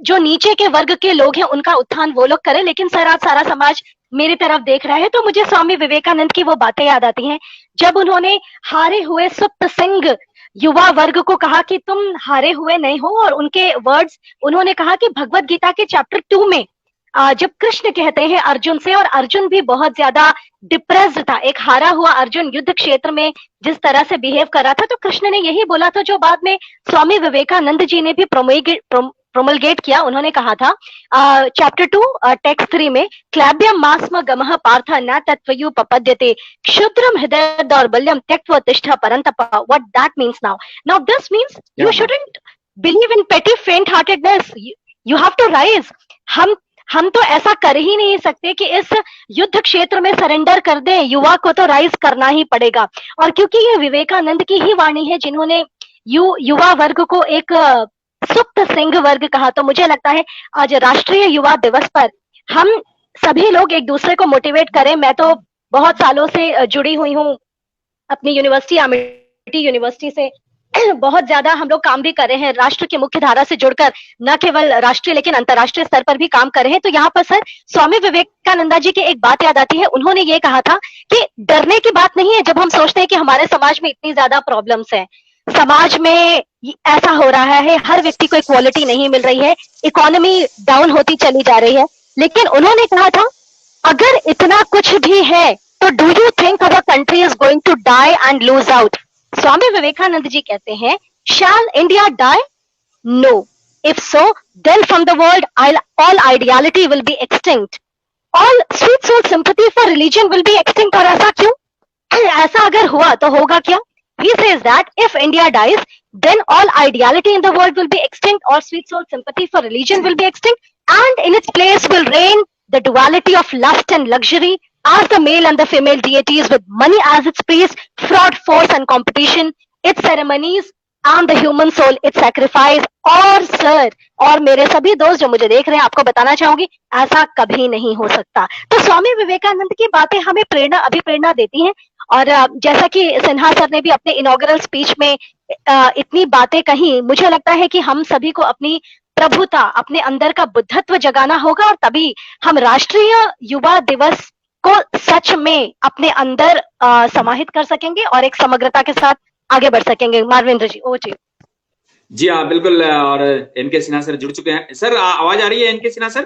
जो नीचे के वर्ग के लोग हैं उनका उत्थान वो लोग करें। लेकिन सर आज सारा समाज मेरी तरफ देख रहा है। तो मुझे स्वामी विवेकानंद की वो बातें याद आती हैं जब उन्होंने हारे हुए सुप्त सिंह युवा वर्ग को कहा कि तुम हारे हुए नहीं हो। और उनके वर्ड्स, उन्होंने कहा कि भगवत गीता के चैप्टर 2 में जब कृष्ण कहते हैं अर्जुन से, और अर्जुन भी बहुत ज्यादा डिप्रेस्ड था, एक हारा हुआ अर्जुन युद्ध क्षेत्र में जिस तरह से बिहेव कर रहा था, तो कृष्ण ने यही बोला था जो बाद में स्वामी विवेकानंद जी ने भी प्रोमलगेट किया। उन्होंने कहा था चैप्टर 2 टेक्स्ट 3 में, क्लैब्यम मास्म गमः पार्थ न तत्वयु पपद्यते क्षुद्रम हृदय दौर्बल्यम त्यक्त्वा तिष्ठ परंतप। What that means now this means you shouldn't believe in petty faint heartedness, you have to rise. हम तो ऐसा कर ही नहीं सकते कि इस युद्ध क्षेत्र में सरेंडर कर दें, युवा को तो राइज करना ही पड़ेगा। और क्योंकि ये विवेकानंद की ही वाणी है जिन्होंने युवा वर्ग को एक सुप्त सिंह वर्ग कहा, तो मुझे लगता है आज राष्ट्रीय युवा दिवस पर हम सभी लोग एक दूसरे को मोटिवेट करें। मैं तो बहुत सालों से जुड़ी हुई हूँ अपनी यूनिवर्सिटी, अमेठी यूनिवर्सिटी से, बहुत ज्यादा हम लोग काम भी कर रहे हैं राष्ट्र की मुख्य धारा से जुड़कर, न केवल राष्ट्रीय लेकिन अंतर्राष्ट्रीय स्तर पर भी काम कर रहे हैं। तो यहाँ पर सर स्वामी विवेकानंद जी की एक बात याद आती है। उन्होंने ये कहा था कि डरने की बात नहीं है जब हम सोचते हैं कि हमारे समाज में इतनी ज्यादा प्रॉब्लम्स हैं, समाज में ऐसा हो रहा है, हर व्यक्ति को इक्वालिटी नहीं मिल रही है, इकोनॉमी डाउन होती चली जा रही है। लेकिन उन्होंने कहा था अगर इतना कुछ भी है तो do you think our country is going to die and lose out? Swami Vivekananda ji कहते हैं, shall India die? No, if so then from the world all ideality will be extinct, all sweet soul sympathy for religion will be extinct. और ऐसा क्यों? ऐसा अगर हुआ तो होगा क्या? He says that if India dies, then all ideality in the world will be extinct, all sweet soul sympathy for religion will be extinct, and in its place will reign the duality of lust and luxury, as the male and the female deities with money as its priest, fraud, force and competition, its ceremonies and the human soul, its sacrifice। और sir और मेरे सभी दोस्त जो मुझे देख रहे हैं, आपको बताना चाहूंगी ऐसा कभी नहीं हो सकता। तो स्वामी विवेकानंद की बातें हमें अभिप्रेरणा देती हैं। और जैसा कि सिन्हा सर ने भी अपने इनॉग्रल स्पीच में इतनी बातें कही, मुझे लगता है कि हम सभी को अपनी प्रभुता, अपने अंदर का बुद्धत्व जगाना होगा और तभी हम राष्ट्रीय युवा दिवस को सच में अपने अंदर समाहित कर सकेंगे और एक समग्रता के साथ आगे बढ़ सकेंगे। मारविंद्र जी, ओ जी। जी हाँ, बिल्कुल। और एनके सिन्हा सर जुड़ चुके हैं। सर आवाज आ रही है एनके सिन्हा सर?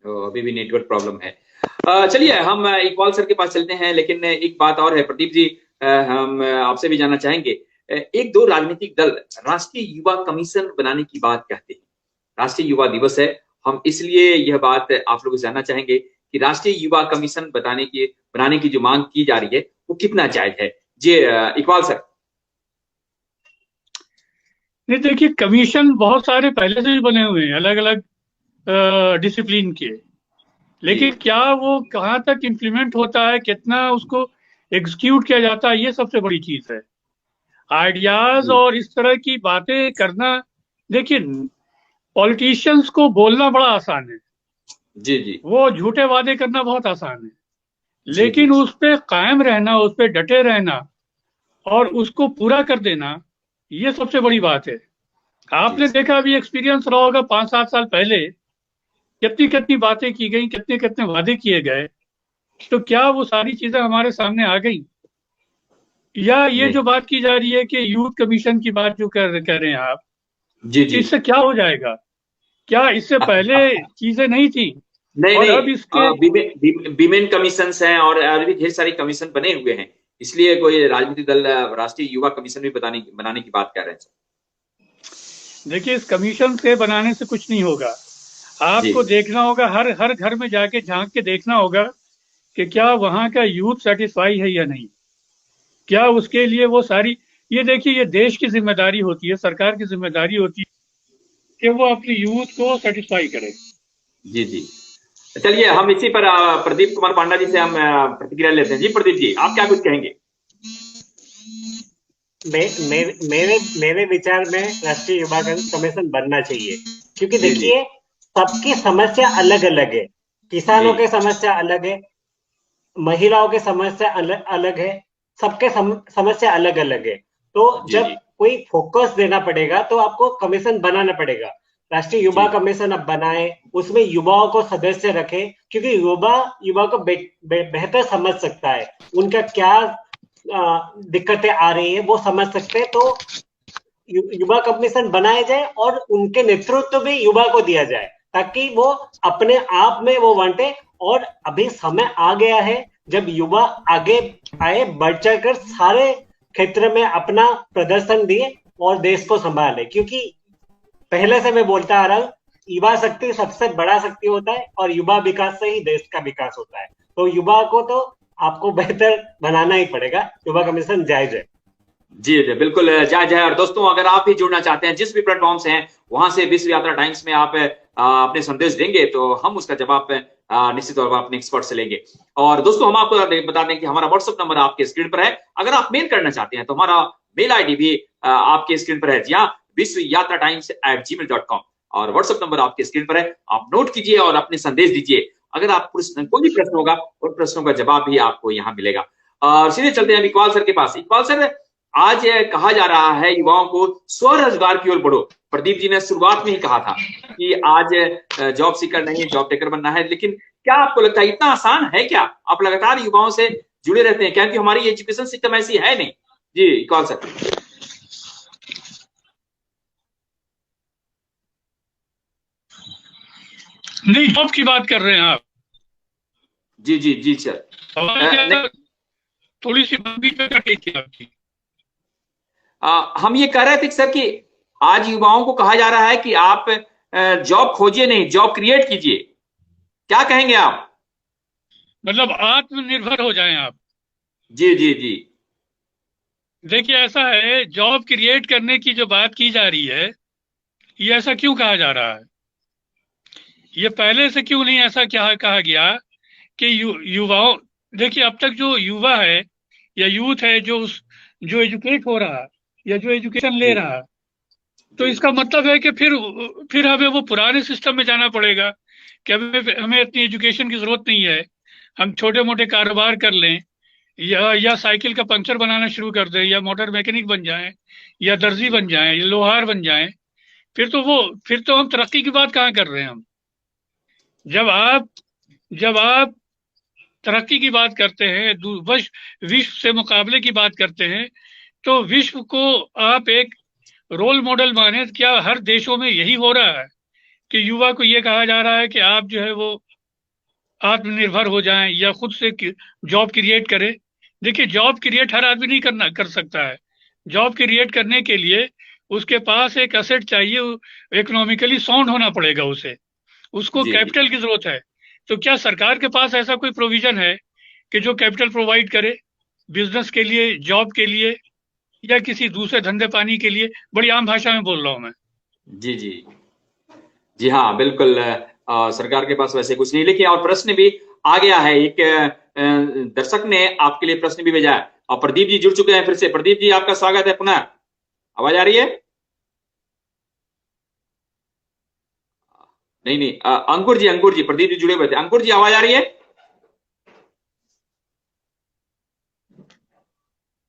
तो अभी भी नेटवर्क प्रॉब्लम है। चलिए हम इकबाल सर के पास चलते हैं, लेकिन एक बात और है प्रदीप जी, हम आपसे भी जानना चाहेंगे। एक दो राजनीतिक दल राष्ट्रीय युवा कमीशन बनाने की बात कहते हैं। राष्ट्रीय युवा दिवस है, हम इसलिए यह बात आप लोगों से जानना चाहेंगे कि राष्ट्रीय युवा कमीशन बनाने की जो मांग की जा रही है वो कितना जायज है? जी इकबाल सर। नहीं, देखिए कमीशन बहुत सारे पहले से भी बने हुए हैं अलग अलग डिसिप्लिन के, लेकिन क्या वो कहाँ तक इम्प्लीमेंट होता है, कितना उसको एग्जीक्यूट किया जाता है, ये सबसे बड़ी चीज है। आइडियाज और इस तरह की बातें करना, देखिए पॉलिटिशियंस को बोलना बड़ा आसान है, जी जी, वो झूठे वादे करना बहुत आसान है, लेकिन उस पे कायम रहना, उस पे डटे रहना और उसको पूरा कर देना, ये सबसे बड़ी बात है। आपने देखा, अभी एक्सपीरियंस रहा होगा 5-7 साल पहले कितनी कितनी बातें की गई, कितने कितने वादे किए गए, तो क्या वो सारी चीजें हमारे सामने आ गई? या ये जो बात की जा रही है कि यूथ कमीशन की बात जो कर रहे हैं आप, जी जी, इससे क्या हो जाएगा? क्या इससे पहले चीजें नहीं थी? नहीं और नहीं, अब इसके विमेन कमीशन हैं और भी ढेर सारी कमीशन बने हुए हैं, इसलिए कोई राजनीतिक दल राष्ट्रीय युवा कमीशन भी बनाने की बात कर रहे हैं। देखिए, इस कमीशन से बनाने से कुछ नहीं होगा। आपको देखना होगा, हर घर में जाके झांक के देखना होगा कि क्या वहां का यूथ सेटिस्फाई है या नहीं, क्या उसके लिए वो सारी, ये देखिए ये देश की जिम्मेदारी होती है, सरकार की जिम्मेदारी होती है कि वो अपनी यूथ को सेटिस्फाई करे। जी जी, चलिए हम इसी पर प्रदीप कुमार पांडा जी से हम प्रतिक्रिया लेते हैं। जी प्रदीप जी, आप क्या कुछ कहेंगे? मेरे विचार में राष्ट्रीय युवा कमीशन बनना चाहिए, क्योंकि देखिए सबकी समस्या अलग अलग है। किसानों की समस्या अलग है, महिलाओं की समस्या अलग है, सबके समस्या अलग अलग है। तो जब कोई फोकस देना पड़ेगा तो आपको कमीशन बनाना पड़ेगा। राष्ट्रीय युवा कमीशन अब बनाए, उसमें युवाओं को सदस्य रखे, क्योंकि युवा को बेहतर समझ सकता है, उनका क्या दिक्कतें आ रही है वो समझ सकते हैं। तो युवा कमीशन बनाए जाए और उनके नेतृत्व भी युवा को दिया जाए, ताकि वो अपने आप में वो बांटे। और अभी समय आ गया है जब युवा आगे आए, बढ़ चढ़कर सारे क्षेत्र में अपना प्रदर्शन दिए और देश को संभाले। क्योंकि पहले से मैं बोलता आ रहा हूँ, युवा शक्ति सबसे बड़ा शक्ति होता है और युवा विकास से ही देश का विकास होता है। तो युवा को तो आपको बेहतर बनाना ही पड़ेगा। युवा कमीशन जायज है। जी जी, बिल्कुल जायज है। और दोस्तों, अगर आप भी जुड़ना चाहते हैं, जिस भी प्लेटफॉर्म से हैं वहां से विश्व यात्रा टाइम्स में आप अपने संदेश देंगे तो हम उसका जवाब निश्चित तौर पर अपने एक्सपर्ट से लेंगे। और दोस्तों, हम आपको बता दें कि हमारा व्हाट्सएप नंबर आपके स्क्रीन पर है। अगर आप मेल करना चाहते हैं तो हमारा मेल आईडी भी आपके स्क्रीन पर है। जी हाँ, visvayatratimes@gmail.com, और व्हाट्सएप नंबर आपके स्क्रीन पर है। आप नोट कीजिए और अपने संदेश दीजिए। अगर आप कोई भी प्रश्न होगा, उन प्रश्नों का जवाब भी आपको यहाँ मिलेगा। और सीधे चलते हैं इकबाल सर के पास। इकबाल सर, आज कहा जा रहा है युवाओं को स्वरोजगार की ओर बढ़ो। प्रदीप जी ने शुरुआत में ही कहा था कि आज जॉब सीकर नहीं, जॉब टेकर बनना है, लेकिन क्या आपको लगता है इतना आसान है क्या? आप लगातार युवाओं से जुड़े रहते हैं, क्योंकि हमारी एजुकेशन सिस्टम ऐसी है नहीं। जी कौन सर? नहीं, जॉब की बात कर रहे हैं आप? जी जी जी सर। थोड़ी सी बंदी पे कटी थी आपकी। हम ये कह रहे थे सर कि आज युवाओं को कहा जा रहा है कि आप जॉब खोजिए नहीं, जॉब क्रिएट कीजिए। क्या कहेंगे आप? मतलब आत्मनिर्भर हो जाएं आप। जी जी जी। देखिए ऐसा है, जॉब क्रिएट करने की जो बात की जा रही है, ये ऐसा क्यों कहा जा रहा है? ये पहले से क्यों नहीं ऐसा क्या कहा गया कि युवाओं, देखिए अब तक जो युवा है या यूथ है जो एजुकेट हो रहा या जो एजुकेशन ले रहा, तो इसका मतलब है कि फिर हमें वो पुराने सिस्टम में जाना पड़ेगा कि हमें इतनी एजुकेशन की जरूरत नहीं है, हम छोटे मोटे कारोबार कर लें, या साइकिल का पंक्चर बनाना शुरू कर दें, या मोटर मैकेनिक बन जाएं, या दर्जी बन जाएं, या लोहार बन जाएं। फिर तो हम तरक्की की बात कहाँ कर रहे हैं हम? जब आप तरक्की की बात करते हैं, विश्व से मुकाबले की बात करते हैं, तो विश्व को आप एक रोल मॉडल माने। क्या हर देशों में यही हो रहा है कि युवा को ये कहा जा रहा है कि आप जो है वो आत्मनिर्भर हो जाएं या खुद से जॉब क्रिएट करें? देखिए, जॉब क्रिएट हर आदमी नहीं कर सकता है। जॉब क्रिएट करने के लिए उसके पास एक एसेट चाहिए, इकोनॉमिकली साउंड होना पड़ेगा उसको कैपिटल की जरूरत है। तो क्या सरकार के पास ऐसा कोई प्रोविजन है कि जो कैपिटल प्रोवाइड करे बिजनेस के लिए, जॉब के लिए, या किसी दूसरे धंधे पानी के लिए? बड़ी आम भाषा में बोल रहा हूं मैं। जी जी जी हाँ, बिल्कुल। सरकार के पास वैसे कुछ नहीं। लेकिन और प्रश्न भी आ गया है, एक दर्शक ने आपके लिए प्रश्न भी भेजा है, और प्रदीप जी जुड़ चुके हैं फिर से। प्रदीप जी, आपका स्वागत है पुनः। आवाज आ रही है? नहीं, अंकुर जी, प्रदीप जी जुड़े हुए थे। अंकुर जी, आवाज आ रही है?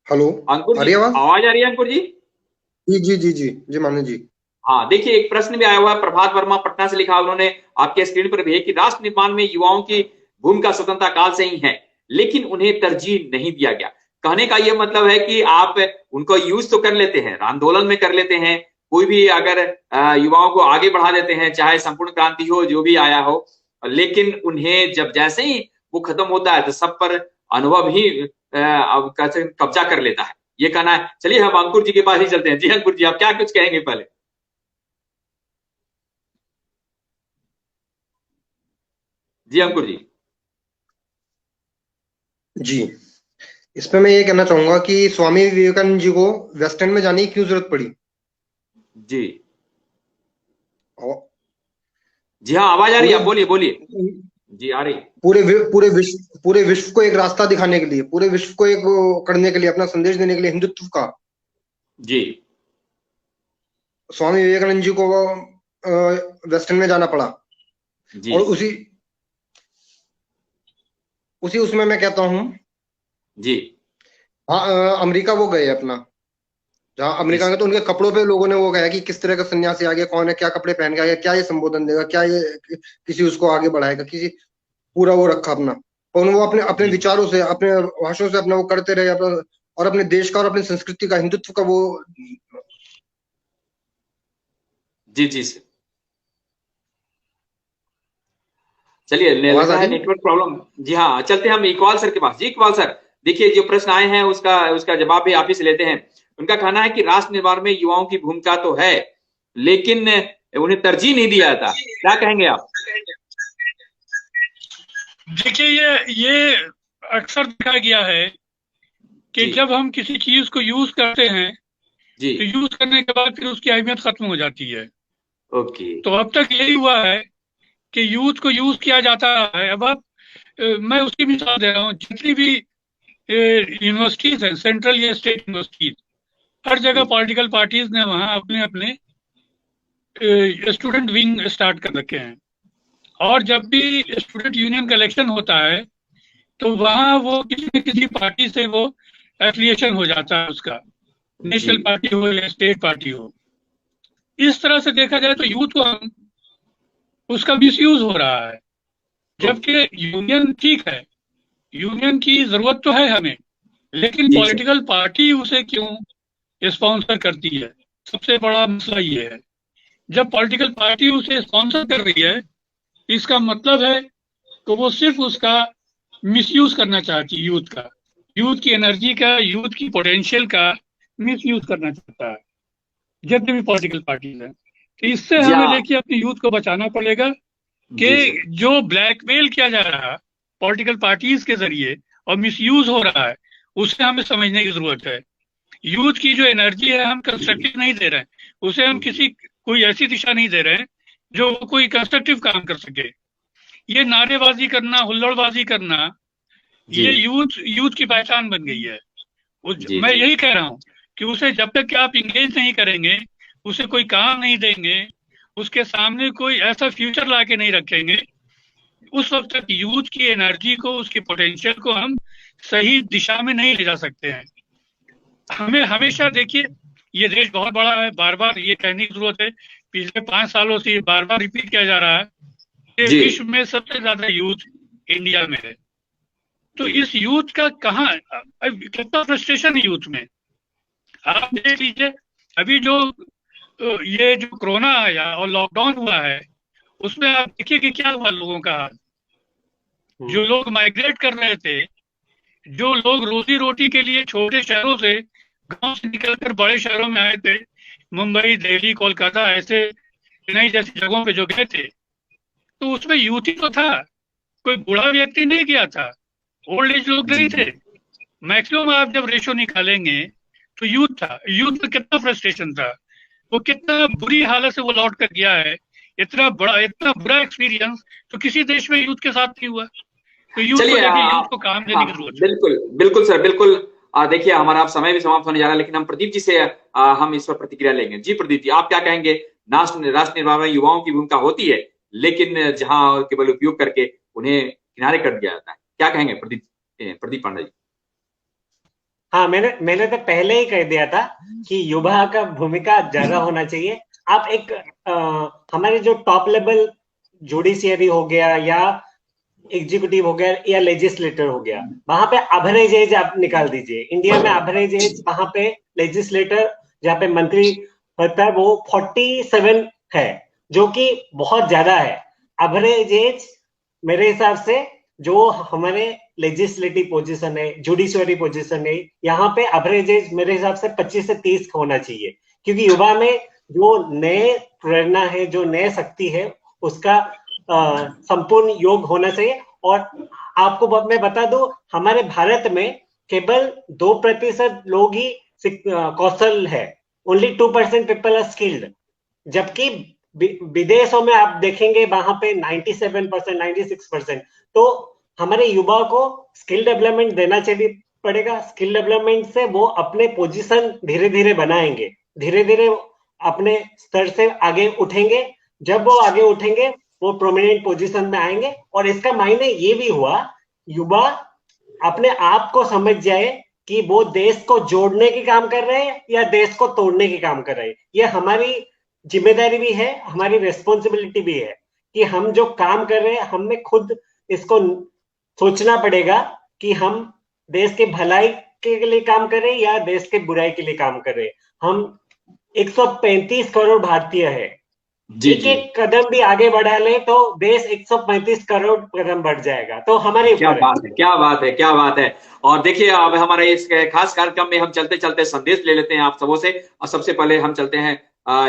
हेलो, अंकुर जी, आवाज आ रही है अंकुर जी? जी जी जी जी जी माननीय जी। हाँ, देखिए एक प्रश्न भी आया हुआ है, प्रभात वर्मा पटना से लिखा उन्होंने, आपके स्क्रीन पर भी है, कि राष्ट्र निर्माण में युवाओं की भूमिका स्वतंत्रता काल से ही है, लेकिन उन्हें तरजीह नहीं दिया गया। कहने का यह मतलब है कि आप उनको यूज तो कर लेते हैं, आंदोलन में कर लेते हैं, कोई भी अगर युवाओं को आगे बढ़ा देते हैं, चाहे संपूर्ण क्रांति हो, जो भी आया हो, लेकिन उन्हें जब जैसे ही वो खत्म होता है तो सब पर अनुभव ही कब्जा कर लेता है, ये कहना है। चलिए हम अंकुर जी के पास ही चलते हैं। जी अंकुर जी, आप क्या कुछ कहेंगे पहले? जी अंकुर जी। जी, इसमें मैं ये कहना चाहूंगा कि स्वामी विवेकानंद जी को वेस्टर्न में जाने की क्यों जरूरत पड़ी? जी जी हाँ, आवाज आ रही है, बोलिए। जी आ रही। पूरे विश्व को एक रास्ता दिखाने के लिए, पूरे विश्व को एक करने के लिए, अपना संदेश देने के लिए हिंदुत्व का, जी, स्वामी विवेकानंद जी को वेस्टर्न में जाना पड़ा। जी। और उसी उसमें मैं कहता हूं जी, हाँ, अमेरिका वो गए अपना, जहाँ अमेरिका में तो उनके कपड़ों पे लोगों ने वो कहा कि किस तरह का सन्यासी आ गया, कौन है, क्या कपड़े पहन के आ गया, क्या ये संबोधन देगा, क्या ये किसी उसको आगे बढ़ाएगा, किसी पूरा वो रखा अपना। और वो अपने विचारों से, अपने भाषणों से अपना वो करते रहे, और अपने देश का और अपनी संस्कृति का, हिंदुत्व का वो। जी सर। चलिए, नेटवर्क प्रॉब्लम। जी हाँ, चलते हैं हम इकबाल सर के पास। जी इकबाल सर, देखिए जो प्रश्न आए हैं उसका जवाब भी आप ही से लेते हैं। उनका कहना है कि राष्ट्र निर्माण में युवाओं की भूमिका तो है, लेकिन उन्हें तरजीह नहीं दिया जाता। क्या कहेंगे आप? देखिए, ये अक्सर देखा गया है कि जब हम किसी चीज को यूज करते हैं जी, तो यूज करने के बाद फिर उसकी अहमियत खत्म हो जाती है। ओके। तो अब तक यही हुआ है कि यूथ को यूज किया जाता है। अब मैं उसकी मिसाल दे रहा हूँ, जितनी भी यूनिवर्सिटीज हैं, सेंट्रल या स्टेट यूनिवर्सिटीज, हर जगह पॉलिटिकल पार्टीज ने वहां अपने अपने स्टूडेंट विंग स्टार्ट कर रखे हैं, और जब भी स्टूडेंट यूनियन का इलेक्शन होता है तो वहां वो किसी न किसी पार्टी से वो एफिलिएशन हो जाता है उसका। नेशनल पार्टी हो या स्टेट पार्टी हो। इस तरह से देखा जाए तो यूथ को हम उसका मिसयूज हो रहा है, जबकि यूनियन ठीक है, यूनियन की जरूरत तो है हमें, लेकिन पॉलिटिकल पार्टी उसे क्यों स्पॉन्सर करती है, सबसे बड़ा मसला ये है। जब पॉलिटिकल पार्टी उसे स्पॉन्सर कर रही है, इसका मतलब है तो वो सिर्फ उसका मिसयूज करना चाहती है, यूथ की एनर्जी का, यूथ की पोटेंशियल का मिसयूज करना चाहता है जितने भी पॉलिटिकल पार्टीज हैं। तो इससे हमें देखिए अपनी यूथ को बचाना पड़ेगा कि जो ब्लैकमेल किया जा रहा है पॉलिटिकल पार्टीज के जरिए और मिसयूज हो रहा है, उसे हमें समझने की जरूरत है। यूथ की जो एनर्जी है हम कंस्ट्रक्टिव नहीं दे रहे हैं, उसे हम कोई ऐसी दिशा नहीं दे रहे हैं जो कोई कंस्ट्रक्टिव काम कर सके। ये नारेबाजी करना, हुल्लड़बाजी करना, ये यूथ की पहचान बन गई है। मैं यही कह रहा हूँ कि उसे जब तक कि आप इंगेज नहीं करेंगे, उसे कोई काम नहीं देंगे, उसके सामने कोई ऐसा फ्यूचर ला के नहीं रखेंगे, उस वक्त तक यूथ की एनर्जी को, उसकी पोटेंशियल को हम सही दिशा में नहीं ले जा सकते हैं। हमें हमेशा देखिए ये देश बहुत बड़ा है, बार बार ये कहने की जरूरत है, पिछले 5 सालों से बार बार रिपीट किया जा रहा है कि विश्व में सबसे ज्यादा यूथ इंडिया में है। तो इस यूथ का कहाँ, कितना फ्रस्ट्रेशन है यूथ में। आप देख लीजिए अभी जो ये जो कोरोना आया और लॉकडाउन हुआ है, उसमें आप देखिए कि क्या हुआ लोगों का हाल। जो लोग माइग्रेट कर रहे थे, जो लोग रोजी रोटी के लिए छोटे शहरों से, गांव से निकलकर बड़े शहरों में आए थे, मुंबई, दिल्ली, कोलकाता, ऐसे चेन्नई जैसी जगहों पे जो गए थे, तो उसमें यूथ ही तो था, कोई बूढ़ा व्यक्ति नहीं गया था, ओल्ड एज लोग नहीं थे। मैक्सिमम आप जब रेशो निकालेंगे तो यूथ था। यूथ में कितना फ्रस्ट्रेशन था, वो कितना बुरी हालत से वो लौट कर गया है। इतना बुरा एक्सपीरियंस तो किसी देश में यूथ के साथ नहीं हुआ। तो यूथ को देखिए, यूथ को काम देने की जरूरत है। बिल्कुल सर, बिल्कुल। देखिए हमारा अब समय भी समाप्त होने जा रहा है, लेकिन हम प्रदीप जी से हम इस पर प्रतिक्रिया लेंगे। जी प्रदीप जी, आप क्या कहेंगे? राष्ट्र निर्माण में युवाओं की भूमिका होती है, लेकिन जहां केवल उपयोग करके उन्हें किनारे कर दिया जाता है, क्या कहेंगे प्रदीप पांडा जी? हाँ, मैंने तो पहले ही कह दिया था कि युवा का भूमिका ज्यादा होना चाहिए। आप एक हमारे जो टॉप लेवल जुडिशियरी हो गया या एग्जीक्यूटिव हो गया या लेजिस्लेटर हो गया, वहां पे एवरेज एज आप निकाल दीजिए। इंडिया में एवरेज एज वहां पे लेजिस्लेटर जहाँ पे मंत्री होता है वो 47 है, जो कि बहुत ज्यादा है। एवरेज एज मेरे हिसाब से जो हमारे लेजिस्लेटिव पोजीशन है, जुडिशियरी पोजीशन है, यहाँ पे एवरेज एज मेरे हिसाब से 25 से 30 होना चाहिए, क्योंकि युवा में जो नए प्रेरणा है, जो नए शक्ति है, उसका संपूर्ण योग होना चाहिए। और आपको मैं बता दूं, हमारे भारत में केवल 2% लोग ही कौशल है, ओनली 2% पीपल आर स्किल्ड, जबकि विदेशों में आप देखेंगे वहां पे 97%, 96%। तो हमारे युवा को स्किल डेवलपमेंट देना चाहिए पड़ेगा। स्किल डेवलपमेंट से वो अपने पोजीशन धीरे धीरे बनाएंगे, धीरे धीरे अपने स्तर से आगे उठेंगे। जब वो आगे उठेंगे वो प्रोमिनेंट पोजीशन में आएंगे। और इसका मायने ये भी हुआ, युवा अपने आप को समझ जाए कि वो देश को जोड़ने के काम कर रहे हैं या देश को तोड़ने के काम कर रहे हैं। ये हमारी जिम्मेदारी भी है, हमारी रिस्पॉन्सिबिलिटी भी है कि हम जो काम कर रहे हैं, हमें खुद इसको सोचना पड़ेगा कि हम देश के भलाई के लिए काम कर रहे हैं या देश के बुराई के लिए काम कर रहे हैं। हम 135 करोड़ भारतीय है, एक कदम भी आगे बढ़ा ले तो देश 135 करोड़ कदम बढ़ जाएगा। तो हमारे क्या बात है। और देखिए अब हमारे इस खास कार्यक्रम में हम चलते चलते संदेश ले लेते हैं आप सबों से। और सबसे पहले हम चलते हैं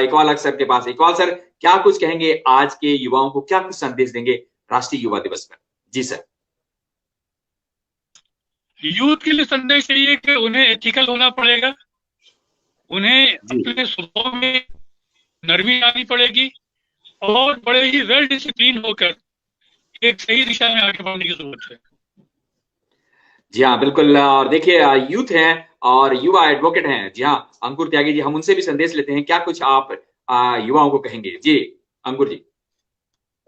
इकबाल सर के पास। इकबाल सर, क्या कुछ कहेंगे आज के युवाओं को, क्या कुछ संदेश देंगे राष्ट्रीय युवा दिवस पर? जी सर। यूथ के लिए संदेश यही है कि उन्हें एथिकल होना पड़ेगा, उन्हें अपने स्वभाव में नरमी आनी पड़ेगी और बड़े ही वेल डिसिप्लिन होकर एक सही दिशा में आगे बढ़ने की जरूरत है। जी हाँ, बिल्कुल। और देखिए यूथ हैं और युवा एडवोकेट हैं, जी हाँ, अंकुर त्यागी जी, हम उनसे भी संदेश लेते हैं। क्या कुछ आप युवाओं को कहेंगे? जी अंकुर जी।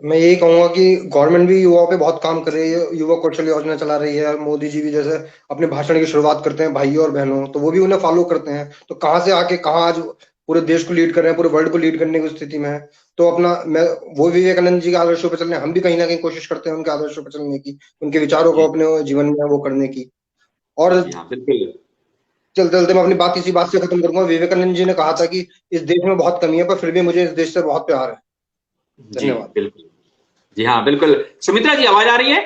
मैं यही कहूंगा कि गवर्नमेंट भी युवाओं पे बहुत काम कर रही है, युवा कौशल योजना चला रही है। मोदी जी भी जैसे अपने भाषण की शुरुआत करते हैं भाइयों और बहनों, तो वो भी उन्हें फॉलो करते हैं। तो कहाँ से आके कहाँ आज पूरे देश को लीड कर रहे हैं, पूरे वर्ल्ड को लीड करने की स्थिति में है। तो अपना मैं वो विवेकानंद जी के आदर्शों पर चलने, हम भी कहीं ना कहीं कोशिश करते हैं उनके आदर्शों पर चलने की, उनके विचारों को अपने जीवन में वो करने की। और बिल्कुल चलते चलते मैं अपनी बात इसी बात से खत्म करूंगा। विवेकानंद जी ने कहा था कि इस देश में बहुत कमी है, पर फिर भी मुझे इस देश से बहुत प्यार है। धन्यवाद। बिल्कुल जी हाँ बिल्कुल। सुमित्रा जी आवाज आ रही है?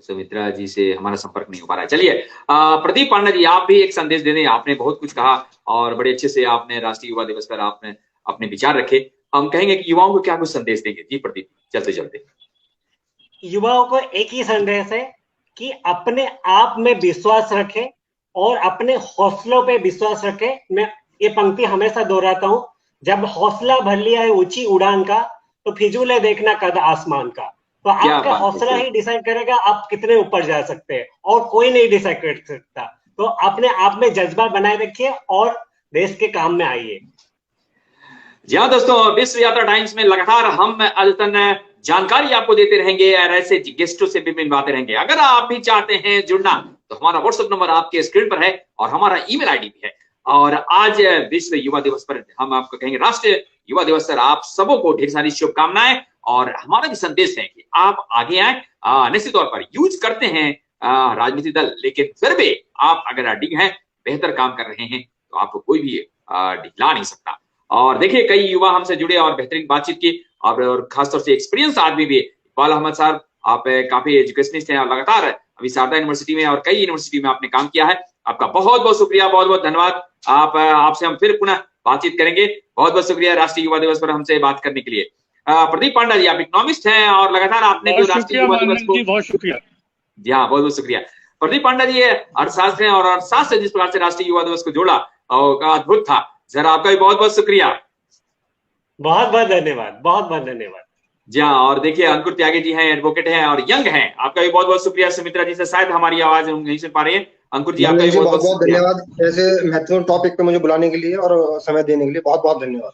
सुमित्रा जी से हमारा संपर्क नहीं हो पा रहा है। चलिए प्रदीप पांडा जी, आप भी एक संदेश दे दें। आपने बहुत कुछ कहा और बड़े अच्छे से आपने राष्ट्रीय युवा दिवस पर आपने अपने विचार रखे। हम कहेंगे कि युवाओं को क्या कुछ संदेश देंगे? जी प्रदीप, चलते चलते। युवाओं को एक ही संदेश है कि अपने आप में विश्वास रखें और अपने हौसलों पे विश्वास रखें। मैं ये पंक्ति हमेशा दोहराता हूं, जब हौसला भर लिया है ऊंची उड़ान का, तो फिजूल है देखना कद आसमान का। तो आपका हौसला ही डिसाइड करेगा आप कितने ऊपर जा सकते हैं, और कोई नहीं डिसाइड कर सकता। तो अपने आप में जज्बा बनाए रखिए और देश के काम में आइए। जी हाँ दोस्तों, विश्व यात्रा टाइम्स में लगातार हम अद्यतन जानकारी आपको देते रहेंगे और ऐसे गेस्टों से भी मिलवाते रहेंगे। अगर आप भी चाहते हैं जुड़ना तो हमारा व्हाट्सएप नंबर आपके स्क्रीन पर है और हमारा ईमेल आईडी भी है। और आज विश्व युवा दिवस पर हम आपको कहेंगे, राष्ट्रीय युवा दिवस पर आप सबों को ढेर सारी शुभकामनाएं। और हमारा भी संदेश है कि आप आगे आए। निश्चित तौर पर यूज करते हैं राजनीतिक दल, लेकिन फिर भी आप अगर अडिग हैं, बेहतर काम कर रहे हैं, तो आपको कोई भी ढिला नहीं सकता। और देखिए कई युवा हमसे जुड़े और बेहतरीन बातचीत की, और खासतौर से एक्सपीरियंस आदमी भी। इकबाल अहमद साहब, आप काफी एजुकेशनिस्ट हैं और लगातार अभी शारदा यूनिवर्सिटी में और कई यूनिवर्सिटी में आपने काम किया है। आपका बहुत बहुत शुक्रिया, बहुत बहुत धन्यवाद। आपसे हम फिर पुनः बातचीत करेंगे। बहुत बहुत शुक्रिया राष्ट्रीय युवा दिवस पर हमसे बात करने के लिए। प्रदीप पांडा जी, आप इकोनॉमिस्ट हैं और लगातार आपने जो राष्ट्रीय युवा दिवस को, बहुत शुक्रिया। जी हाँ, बहुत बहुत शुक्रिया। प्रदीप पांडा जी अर्थशास्त्र हैं और अर्थशास्त्र जिस प्रकार से राष्ट्रीय युवा दिवस को जोड़ा अद्भुत था। सर आपका भी बहुत बहुत शुक्रिया। बहुत बहुत धन्यवाद, बहुत बहुत धन्यवाद। जी हाँ, और देखिए अंकुर त्यागी जी हैं, एडवोकेट हैं और यंग हैं। आपका भी बहुत बहुत शुक्रिया। सुमित्रा जी से शायद हमारी आवाज नहीं सुन पा रहे हैं। अंकुर जी आपका भी बहुत बहुत धन्यवाद ऐसे महत्वपूर्ण टॉपिक पे मुझे बुलाने के लिए और समय देने के लिए। बहुत बहुत धन्यवाद।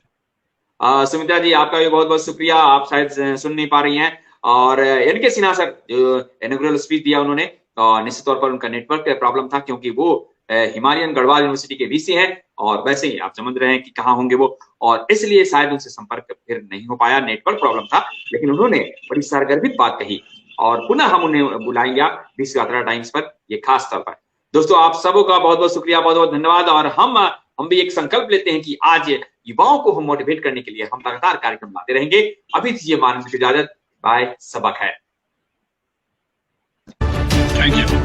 सुमित्रा जी आपका भी बहुत बहुत शुक्रिया। आप शायद सुन नहीं पा रही हैं। और एनके सिन्हा सर जो इनॉग्रेल स्पीच दिया उन्होंने, निश्चित तौर पर उनका नेटवर्क का प्रॉब्लम था, क्योंकि वो हिमालयन गढ़वाल यूनिवर्सिटी के वीसी हैं और वैसे ही आप समझ रहे हैं कि कहाँ होंगे वो, और इसलिए शायद उनसे संपर्क फिर नहीं हो पाया, नेटवर्क प्रॉब्लम था। लेकिन उन्होंने बड़ी सरगर्भित बात कही और पुनः हम उन्हें बुलाएंगे आप विश्व यात्रा टाइम्स पर, ये खास तौर पर। दोस्तों आप सबों का बहुत बहुत शुक्रिया, बहुत बहुत धन्यवाद। और हम भी एक संकल्प लेते हैं कि आज युवाओं को हम मोटिवेट करने के लिए हम लगातार कार्यक्रम लाते रहेंगे। अभी दीजिए मानव की इजाजत। बाय, सबक है। Thank you.